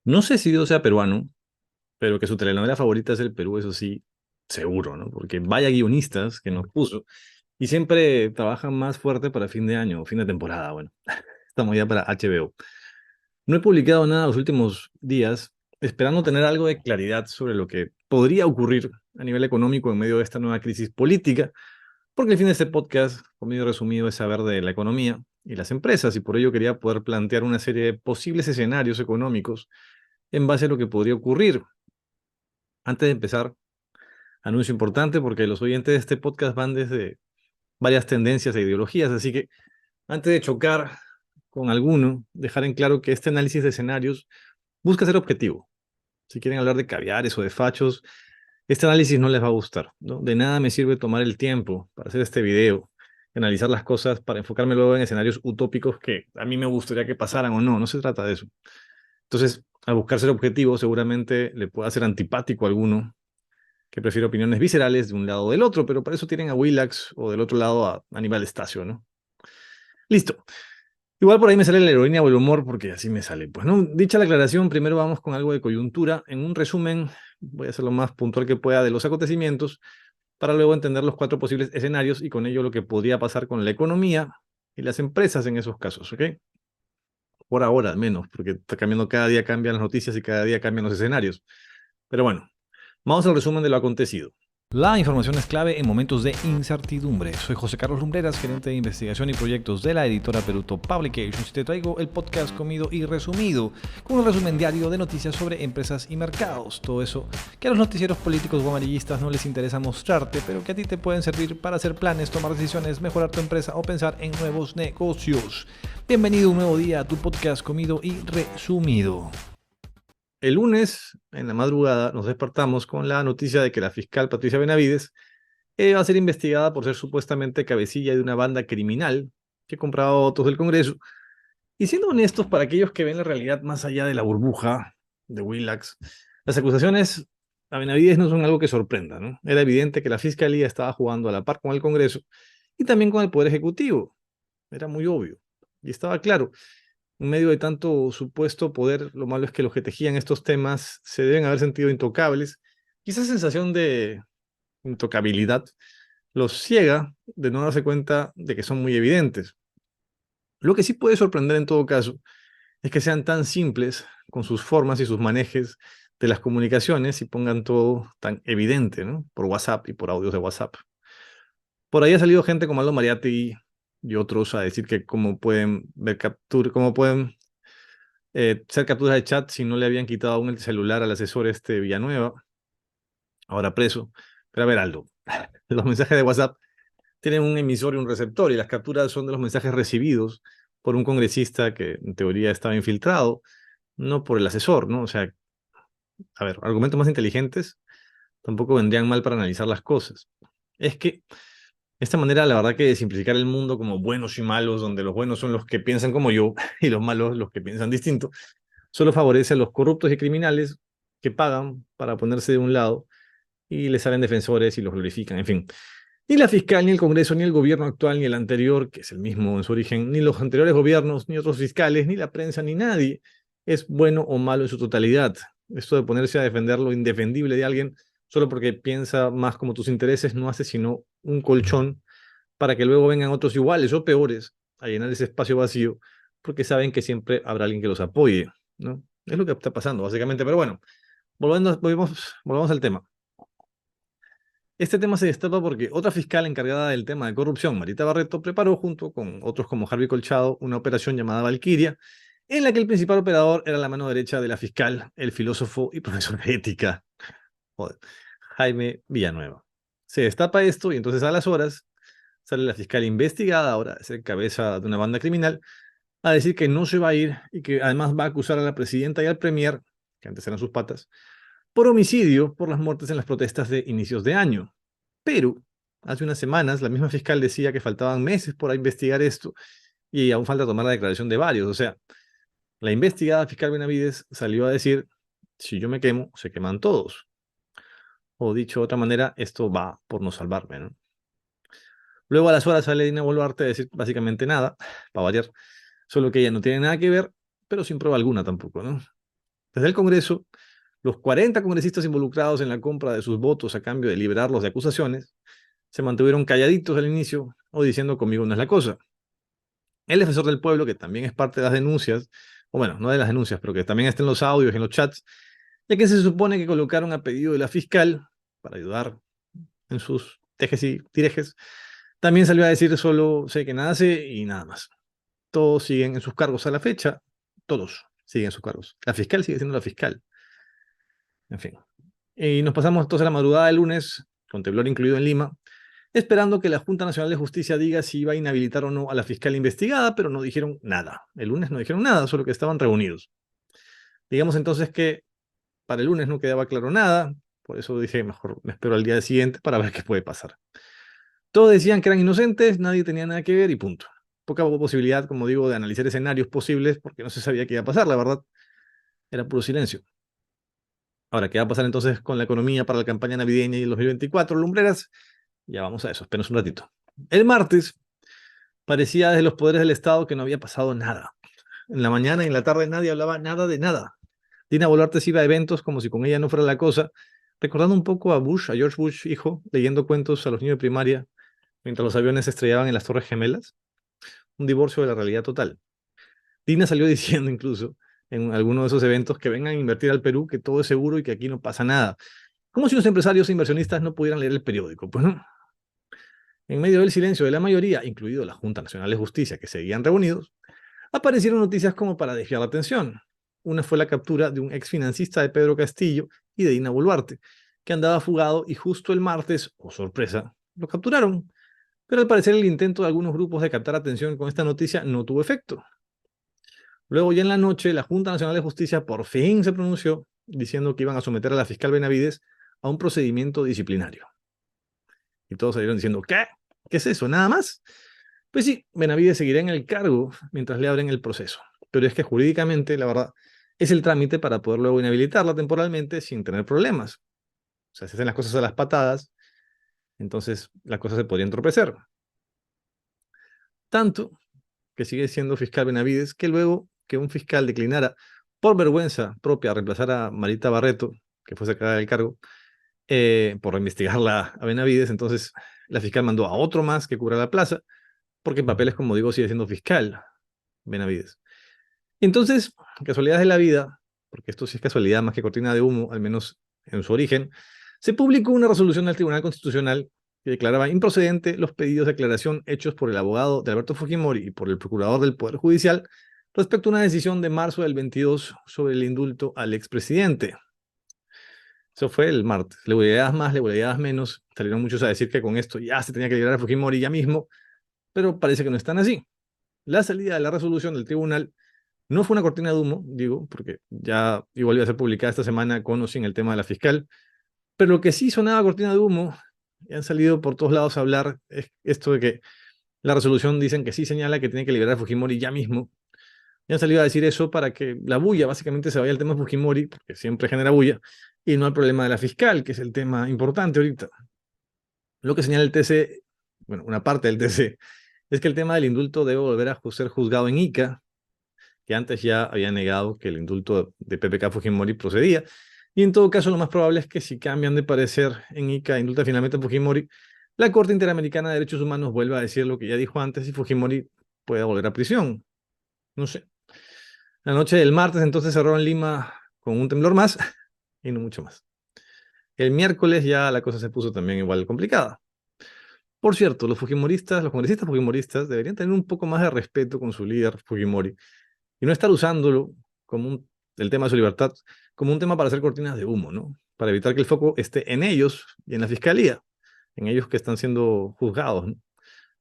No sé si Dios sea peruano, pero que su telenovela favorita es el Perú, eso sí, seguro, ¿no? Porque vaya guionistas que nos puso y siempre trabajan más fuerte para fin de año, fin de temporada, bueno. Estamos ya para HBO. No he publicado nada los últimos días, esperando tener algo de claridad sobre lo que podría ocurrir a nivel económico en medio de esta nueva crisis política, porque el fin de este podcast, como medio resumido, es saber de la economía y las empresas, y por ello quería poder plantear una serie de posibles escenarios económicos en base a lo que podría ocurrir. Antes de empezar, anuncio importante porque los oyentes de este podcast van desde varias tendencias e ideologías, así que antes de chocar con alguno, dejar en claro que este análisis de escenarios busca ser objetivo. Si quieren hablar de caviares o de fachos, este análisis no les va a gustar, ¿no? De nada me sirve tomar el tiempo para hacer este video, analizar las cosas para enfocarme luego en escenarios utópicos que a mí me gustaría que pasaran o no, no se trata de eso. Entonces, al buscar ser objetivo, seguramente le pueda ser antipático a alguno que prefiere opiniones viscerales de un lado o del otro, pero para eso tienen a Willax o del otro lado a Aníbal Estacio, ¿no? Listo. Igual por ahí me sale la ironía o el humor porque así me sale. Pues, ¿no? Dicha la aclaración, primero vamos con algo de coyuntura. En un resumen, voy a hacer lo más puntual que pueda de los acontecimientos para luego entender los cuatro posibles escenarios y con ello lo que podría pasar con la economía y las empresas en esos casos, ¿ok? Por ahora al menos, porque está cambiando cada día, cambian las noticias y cada día cambian los escenarios. Pero bueno, vamos al resumen de lo acontecido. La información es clave en momentos de incertidumbre. Soy José Carlos Lumbreras, gerente de investigación y proyectos de la editora Peruto Publications. Y te traigo el podcast Comido y Resumido, con un resumen diario de noticias sobre empresas y mercados. Todo eso que a los noticieros políticos o amarillistas no les interesa mostrarte, pero que a ti te pueden servir para hacer planes, tomar decisiones, mejorar tu empresa o pensar en nuevos negocios. Bienvenido un nuevo día a tu podcast Comido y Resumido. El lunes, en la madrugada, nos despertamos con la noticia de que la fiscal Patricia Benavides va a ser investigada por ser supuestamente cabecilla de una banda criminal que compraba votos del Congreso. Y siendo honestos, para aquellos que ven la realidad más allá de la burbuja de Willax, las acusaciones a Benavides no son algo que sorprenda, ¿no? Era evidente que la fiscalía estaba jugando a la par con el Congreso y también con el Poder Ejecutivo. Era muy obvio. Y estaba claro, en medio de tanto supuesto poder, lo malo es que los que tejían estos temas se deben haber sentido intocables. Y esa sensación de intocabilidad los ciega de no darse cuenta de que son muy evidentes. Lo que sí puede sorprender en todo caso es que sean tan simples con sus formas y sus manejes de las comunicaciones y pongan todo tan evidente, ¿no? Por WhatsApp y por audios de WhatsApp. Por ahí ha salido gente como Aldo Mariatti y otros a decir que cómo pueden ver captura, cómo pueden ser capturas de chat si no le habían quitado aún el celular al asesor este Villanueva, ahora preso. Pero a ver, Aldo, los mensajes de WhatsApp tienen un emisor y un receptor, y las capturas son de los mensajes recibidos por un congresista que en teoría estaba infiltrado, no por el asesor, ¿no? O sea, a ver, argumentos más inteligentes tampoco vendrían mal para analizar las cosas. Es que esta manera, la verdad que de simplificar el mundo como buenos y malos, donde los buenos son los que piensan como yo y los malos los que piensan distinto, solo favorece a los corruptos y criminales que pagan para ponerse de un lado y les salen defensores y los glorifican, en fin. Ni la fiscal, ni el Congreso, ni el gobierno actual, ni el anterior, que es el mismo en su origen, ni los anteriores gobiernos, ni otros fiscales, ni la prensa, ni nadie es bueno o malo en su totalidad. Esto de ponerse a defender lo indefendible de alguien solo porque piensa más como tus intereses no hace sino un colchón para que luego vengan otros iguales o peores a llenar ese espacio vacío porque saben que siempre habrá alguien que los apoye, ¿no? Es lo que está pasando, básicamente. Pero bueno, volvamos al tema. Este tema se destapa porque otra fiscal encargada del tema de corrupción, Marita Barreto, preparó junto con otros como Harvey Colchado una operación llamada Valquiria, en la que el principal operador era la mano derecha de la fiscal, el filósofo y profesor de ética, joder, Jaime Villanueva. Se destapa esto y entonces a las horas sale la fiscal investigada, ahora es el cabeza de una banda criminal, a decir que no se va a ir y que además va a acusar a la presidenta y al premier, que antes eran sus patas, por homicidio por las muertes en las protestas de inicios de año. Pero hace unas semanas la misma fiscal decía que faltaban meses por investigar esto y aún falta tomar la declaración de varios. O sea, la investigada fiscal Benavides salió a decir, si yo me quemo, se queman todos. O dicho de otra manera, esto va por no salvarme, ¿no? Luego a las horas sale Dina Boluarte a decir básicamente nada, para variar, solo que ella no tiene nada que ver, pero sin prueba alguna tampoco, ¿no? Desde el Congreso, los 40 congresistas involucrados en la compra de sus votos a cambio de liberarlos de acusaciones se mantuvieron calladitos al inicio o diciendo conmigo no es la cosa. El defensor del pueblo, que también es parte de las denuncias, o bueno, no de las denuncias, pero que también está en los audios, en los chats, ya que se supone que colocaron a pedido de la fiscal para ayudar en sus tejes y tirejes, también salió a decir solo sé que nada sé y nada más. Todos siguen en sus cargos a la fecha, todos siguen en sus cargos. La fiscal sigue siendo la fiscal. En fin. Y nos pasamos entonces la madrugada del lunes, con temblor incluido en Lima, esperando que la Junta Nacional de Justicia diga si iba a inhabilitar o no a la fiscal investigada, pero no dijeron nada. El lunes no dijeron nada, solo que estaban reunidos. Digamos entonces que para el lunes no quedaba claro nada, por eso dije, mejor me espero al día siguiente para ver qué puede pasar. Todos decían que eran inocentes, nadie tenía nada que ver y punto. Poca posibilidad, como digo, de analizar escenarios posibles porque no se sabía qué iba a pasar, la verdad. Era puro silencio. Ahora, ¿qué va a pasar entonces con la economía para la campaña navideña y el 2024, lumbreras? Ya vamos a eso, espérenos un ratito. El martes parecía desde los poderes del Estado que no había pasado nada. En la mañana y en la tarde nadie hablaba nada de nada. Dina Boluarte se iba a eventos como si con ella no fuera la cosa, recordando un poco a Bush, a George Bush, hijo, leyendo cuentos a los niños de primaria mientras los aviones se estrellaban en las Torres Gemelas. Un divorcio de la realidad total. Dina salió diciendo incluso en alguno de esos eventos que vengan a invertir al Perú, que todo es seguro y que aquí no pasa nada. Como si los empresarios e inversionistas no pudieran leer el periódico. Pues no. En medio del silencio de la mayoría, incluido la Junta Nacional de Justicia, que seguían reunidos, aparecieron noticias como para desviar la atención. Una fue la captura de un exfinancista de Pedro Castillo y de Dina Boluarte, que andaba fugado y justo el martes, oh sorpresa, lo capturaron. Pero al parecer el intento de algunos grupos de captar atención con esta noticia no tuvo efecto. Luego ya en la noche, la Junta Nacional de Justicia por fin se pronunció diciendo que iban a someter a la fiscal Benavides a un procedimiento disciplinario. Y todos salieron diciendo, ¿qué? ¿Qué es eso? ¿Nada más? Pues sí, Benavides seguirá en el cargo mientras le abren el proceso. Pero es que jurídicamente, la verdad, es el trámite para poder luego inhabilitarla temporalmente sin tener problemas. O sea, si hacen las cosas a las patadas, entonces las cosas se podrían entorpecer. Tanto que sigue siendo fiscal Benavides, que luego que un fiscal declinara por vergüenza propia reemplazar a Marita Barreto, que fue sacada del cargo, por investigarla a Benavides, entonces la fiscal mandó a otro más que cubra la plaza, porque en papeles, como digo, sigue siendo fiscal Benavides. Entonces, casualidades de la vida, porque esto sí es casualidad más que cortina de humo, al menos en su origen, se publicó una resolución del Tribunal Constitucional que declaraba improcedente los pedidos de aclaración hechos por el abogado de Alberto Fujimori y por el procurador del Poder Judicial respecto a una decisión de marzo del 22 sobre el indulto al expresidente. Eso fue el martes. Legalidades más, legalidades menos. Salieron muchos a decir que con esto ya se tenía que liberar a Fujimori ya mismo, pero parece que no están así. La salida de la resolución del tribunal no fue una cortina de humo, digo, porque ya igual iba a ser publicada esta semana con o sin el tema de la fiscal, pero lo que sí sonaba cortina de humo, y han salido por todos lados a hablar, es esto de que la resolución dicen que sí señala que tiene que liberar a Fujimori ya mismo, y han salido a decir eso para que la bulla básicamente se vaya al tema de Fujimori, porque siempre genera bulla, y no al problema de la fiscal, que es el tema importante ahorita. Lo que señala el TC, bueno, una parte del TC, es que el tema del indulto debe volver a ser juzgado en Ica, que antes ya había negado que el indulto de PPK Fujimori procedía. Y en todo caso, lo más probable es que si cambian de parecer en Ica, indulta finalmente a Fujimori, la Corte Interamericana de Derechos Humanos vuelva a decir lo que ya dijo antes y Fujimori pueda volver a prisión. No sé. La noche del martes entonces cerró en Lima con un temblor más y no mucho más. El miércoles ya la cosa se puso también igual complicada. Por cierto, los fujimoristas, los congresistas fujimoristas deberían tener un poco más de respeto con su líder Fujimori y no estar usándolo como el tema de su libertad como un tema para hacer cortinas de humo, ¿no? Para evitar que el foco esté en ellos y en la fiscalía, en ellos que están siendo juzgados, ¿no?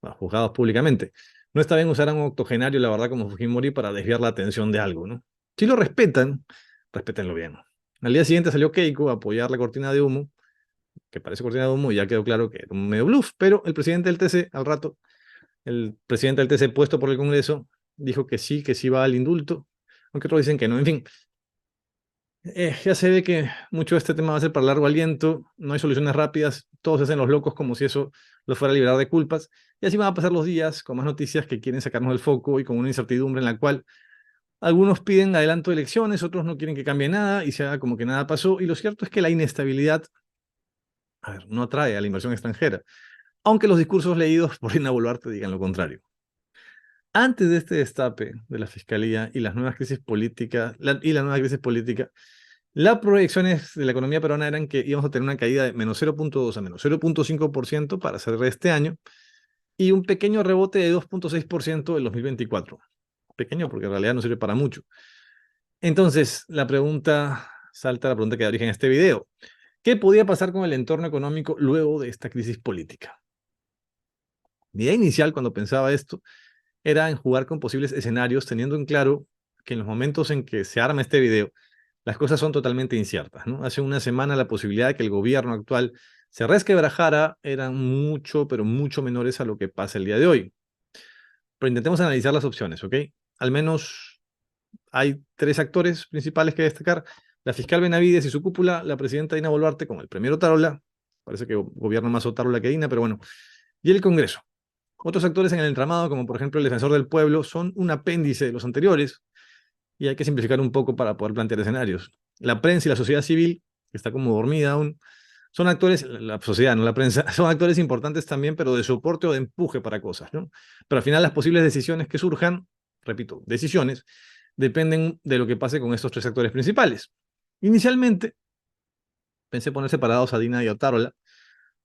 Bueno, juzgados públicamente. No está bien usar a un octogenario, la verdad, como Fujimori para desviar la atención de algo, ¿no? Si lo respetan, respétenlo bien. Al día siguiente salió Keiko a apoyar la cortina de humo, que parece cortina de humo, y ya quedó claro que era un medio bluff, pero el presidente del TC, al rato, el presidente del TC puesto por el Congreso, dijo que sí va al indulto, aunque otros dicen que no. En fin, ya se ve que mucho de este tema va a ser para largo aliento, no hay soluciones rápidas, todos se hacen los locos como si eso los fuera a liberar de culpas, y así van a pasar los días con más noticias que quieren sacarnos del foco y con una incertidumbre en la cual Algunos piden adelanto de elecciones, otros no quieren que cambie nada y se haga como que nada pasó. Y lo cierto es que la inestabilidad, a ver, no atrae a la inversión extranjera, aunque los discursos leídos por Dina Boluarte digan lo contrario. Antes de este destape de la fiscalía y las nuevas crisis políticas, la nueva crisis política, las proyecciones de la economía peruana eran que íbamos a tener una caída de menos 0,2 a menos 0,5% para cerrar este año y un pequeño rebote de 2,6% en 2024. Pequeño porque en realidad no sirve para mucho. Entonces, salta la pregunta que da origen a este video. ¿Qué podía pasar con el entorno económico luego de esta crisis política? Mi idea inicial cuando pensaba esto era en jugar con posibles escenarios, teniendo en claro que en los momentos en que se arma este video, las cosas son totalmente inciertas, ¿no? Hace una semana la posibilidad de que el gobierno actual se resquebrajara eran mucho, pero mucho menores a lo que pasa el día de hoy. Pero intentemos analizar las opciones, ¿ok? Al menos hay tres actores principales que destacar. La fiscal Benavides y su cúpula, la presidenta Dina Boluarte con el premier Otárola, parece que gobierna más Otárola que Dina, pero bueno, y el Congreso. Otros actores en el entramado, como por ejemplo el Defensor del Pueblo, son un apéndice de los anteriores y hay que simplificar un poco para poder plantear escenarios. La prensa y la sociedad civil, que está como dormida aún, son actores, la sociedad, no la prensa, son actores importantes también, pero de soporte o de empuje para cosas, ¿no? Pero al final las posibles decisiones que surjan, repito, decisiones, dependen de lo que pase con estos tres actores principales. Inicialmente, pensé poner separados a Dina y a Otárola,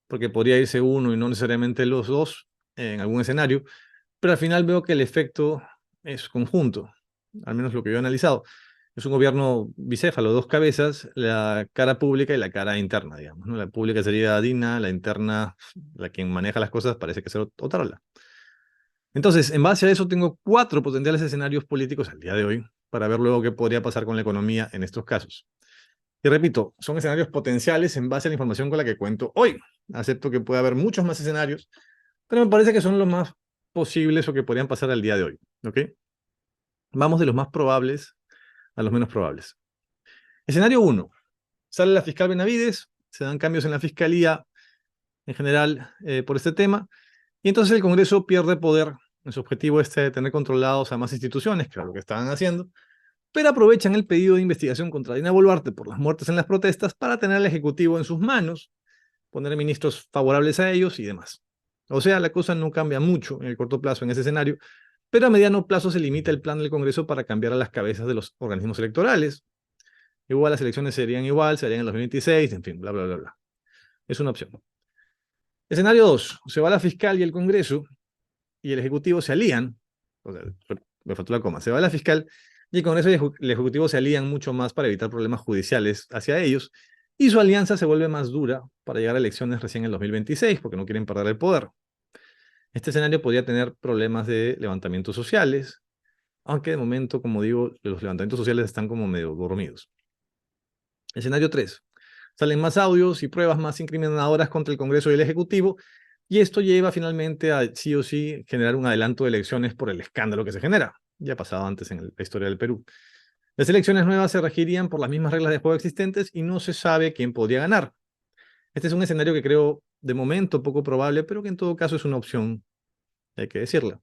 porque podría irse uno y no necesariamente los dos en algún escenario, pero al final veo que el efecto es conjunto, al menos lo que yo he analizado. Es un gobierno bicéfalo, dos cabezas, la cara pública y la cara interna, digamos, ¿no? La pública sería Dina, la interna, la quien maneja las cosas, parece que es Otárola. Entonces, en base a eso, tengo cuatro potenciales escenarios políticos al día de hoy para ver luego qué podría pasar con la economía en estos casos. Y repito, son escenarios potenciales en base a la información con la que cuento hoy. Acepto que puede haber muchos más escenarios, pero me parece que son los más posibles o que podrían pasar al día de hoy. ¿Ok? Vamos de los más probables a los menos probables. Escenario 1. Sale la fiscal Benavides, se dan cambios en la fiscalía en general por este tema, y entonces el Congreso pierde poder en su objetivo este de tener controlados a más instituciones, que era lo que estaban haciendo, pero aprovechan el pedido de investigación contra Dina Boluarte por las muertes en las protestas para tener al Ejecutivo en sus manos, poner ministros favorables a ellos y demás. O sea, la cosa no cambia mucho en el corto plazo en ese escenario, pero a mediano plazo se limita el plan del Congreso para cambiar a las cabezas de los organismos electorales. Igual las elecciones serían igual, serían en los 2026, en fin, bla, bla, bla, bla. Es una opción. Escenario 2. Se va la fiscal y el Congreso y el Ejecutivo se alían. O sea, me faltó la coma. Se va la fiscal y el Congreso y el Ejecutivo se alían mucho más para evitar problemas judiciales hacia ellos. Y su alianza se vuelve más dura para llegar a elecciones recién en el 2026, porque no quieren perder el poder. Este escenario podría tener problemas de levantamientos sociales, aunque de momento, como digo, los levantamientos sociales están como medio dormidos. Escenario 3. Salen más audios y pruebas más incriminadoras contra el Congreso y el Ejecutivo, y esto lleva finalmente a sí o sí generar un adelanto de elecciones por el escándalo que se genera. Ya ha pasado antes en la historia del Perú. Las elecciones nuevas se regirían por las mismas reglas de juego existentes y no se sabe quién podría ganar. Este es un escenario que creo de momento poco probable, pero que en todo caso es una opción, hay que decirlo.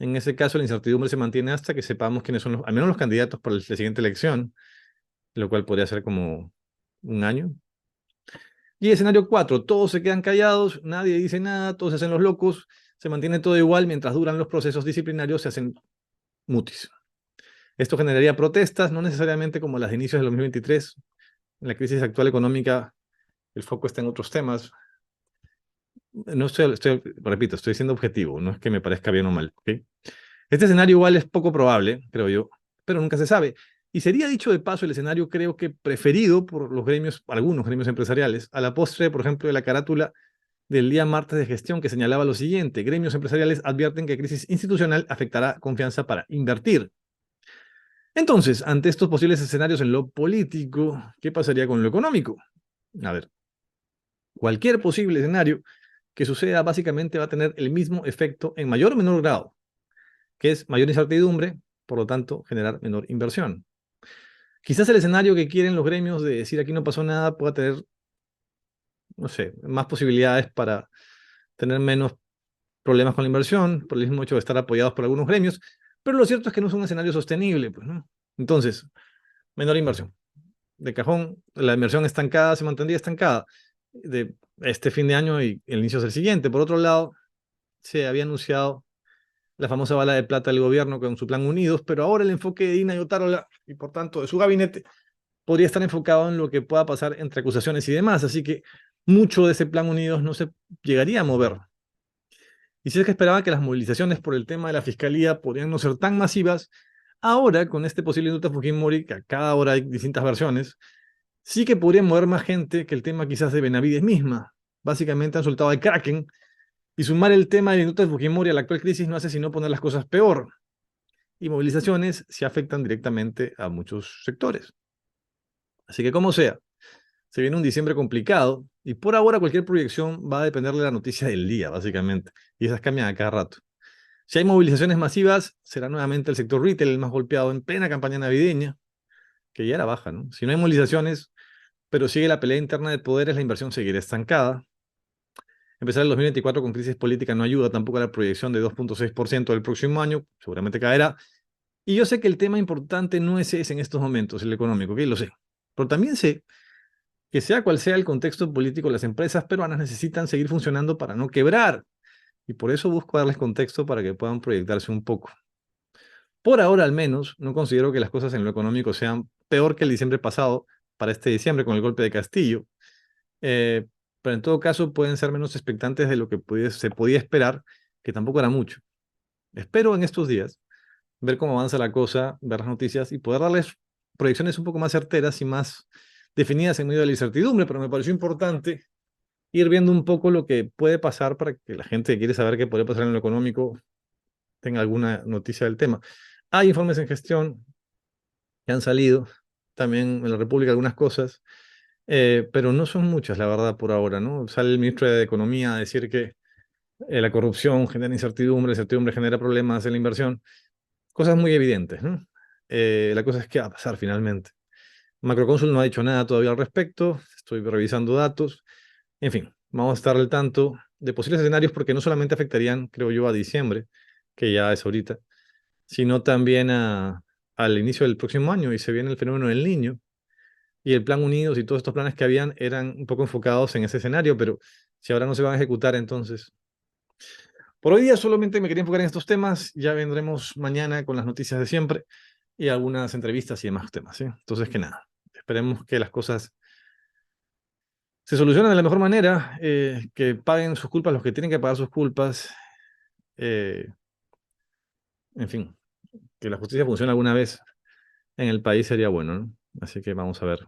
En ese caso, la incertidumbre se mantiene hasta que sepamos quiénes son al menos los candidatos para la siguiente elección, lo cual podría ser como un año. Y escenario 4, todos se quedan callados, nadie dice nada, todos se hacen los locos, se mantiene todo igual mientras duran los procesos disciplinarios, se hacen mutis. Esto generaría protestas, no necesariamente como las de inicios del 2023. En la crisis actual económica, el foco está en otros temas. No repito, estoy siendo objetivo, no es que me parezca bien o mal. ¿Okay? Este escenario igual es poco probable, creo yo, pero nunca se sabe. Y sería dicho de paso el escenario, creo que preferido por los gremios, algunos gremios empresariales, a la postre, por ejemplo, de la carátula del día martes de gestión que señalaba lo siguiente: gremios empresariales advierten que crisis institucional afectará confianza para invertir. Entonces, ante estos posibles escenarios en lo político, ¿qué pasaría con lo económico? A ver, cualquier posible escenario que suceda básicamente va a tener el mismo efecto en mayor o menor grado, que es mayor incertidumbre, por lo tanto, generar menor inversión. Quizás el escenario que quieren los gremios de decir aquí no pasó nada pueda tener, no sé, más posibilidades para tener menos problemas con la inversión, por el mismo hecho de estar apoyados por algunos gremios, Pero lo cierto es que no es un escenario sostenible, pues, ¿no? Entonces, menor inversión. De cajón, la inversión estancada se mantendría estancada de este fin de año y el inicio del siguiente. Por otro lado, se había anunciado la famosa bala de plata del gobierno con su plan Unidos, pero ahora el enfoque de Dina y Otárola y por tanto de su gabinete podría estar enfocado en lo que pueda pasar entre acusaciones y demás, así que mucho de ese plan Unidos no se llegaría a mover. Y si es que esperaban que las movilizaciones por el tema de la fiscalía podrían no ser tan masivas, ahora con este posible indulto a Fujimori, que a cada hora hay distintas versiones, sí que podrían mover más gente que el tema quizás de Benavides misma. Básicamente han soltado al Kraken y sumar el tema del indulto de Fujimori a la actual crisis no hace sino poner las cosas peor. Y movilizaciones se afectan directamente a muchos sectores. Así que como sea, se viene un diciembre complicado y por ahora cualquier proyección va a depender de la noticia del día, básicamente. Y esas cambian a cada rato. Si hay movilizaciones masivas, será nuevamente el sector retail el más golpeado en plena campaña navideña, que ya era baja, ¿no? Si no hay movilizaciones, pero sigue la pelea interna de poderes, la inversión seguirá estancada. Empezar el 2024 con crisis política no ayuda tampoco a la proyección de 2,6% del próximo año, seguramente caerá. Y yo sé que el tema importante no es ese en estos momentos, el económico, que lo sé. Pero también sé que sea cual sea el contexto político, las empresas peruanas necesitan seguir funcionando para no quebrar. Y por eso busco darles contexto para que puedan proyectarse un poco. Por ahora, al menos, no considero que las cosas en lo económico sean peor que el diciembre pasado, para este diciembre con el golpe de Castillo. Eh, pero en todo caso pueden ser menos expectantes de lo que se podía esperar, que tampoco era mucho. Espero en estos días ver cómo avanza la cosa, ver las noticias y poder darles proyecciones un poco más certeras y más definidas en medio de la incertidumbre, pero me pareció importante ir viendo un poco lo que puede pasar para que la gente que quiere saber qué puede pasar en lo económico tenga alguna noticia del tema. Hay informes en gestión que han salido, también en la República algunas cosas, pero no son muchas, la verdad, por ahora, ¿no? Sale el ministro de Economía a decir que la corrupción genera incertidumbre, la incertidumbre genera problemas en la inversión, cosas muy evidentes, ¿no? La cosa es qué va a pasar finalmente. Macrocónsul no ha dicho nada todavía al respecto, estoy revisando datos, en fin, vamos a estar al tanto de posibles escenarios porque no solamente afectarían, creo yo, a diciembre, que ya es ahorita, sino también al inicio del próximo año y se viene el fenómeno del Niño y el Plan Unidos y todos estos planes que habían eran un poco enfocados en ese escenario, pero si ahora no se van a ejecutar, entonces... Por hoy día solamente me quería enfocar en estos temas, ya vendremos mañana con las noticias de siempre y algunas entrevistas y demás temas, ¿sí? Entonces, que nada, esperemos que las cosas se solucionen de la mejor manera, que paguen sus culpas los que tienen que pagar sus culpas, eh, en fin, que la justicia funcione alguna vez en el país sería bueno, ¿no? Así que vamos a ver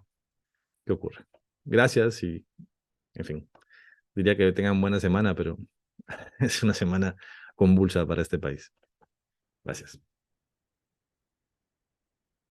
qué ocurre. Gracias y, en fin, diría que tengan buena semana, pero es una semana convulsa para este país. Gracias.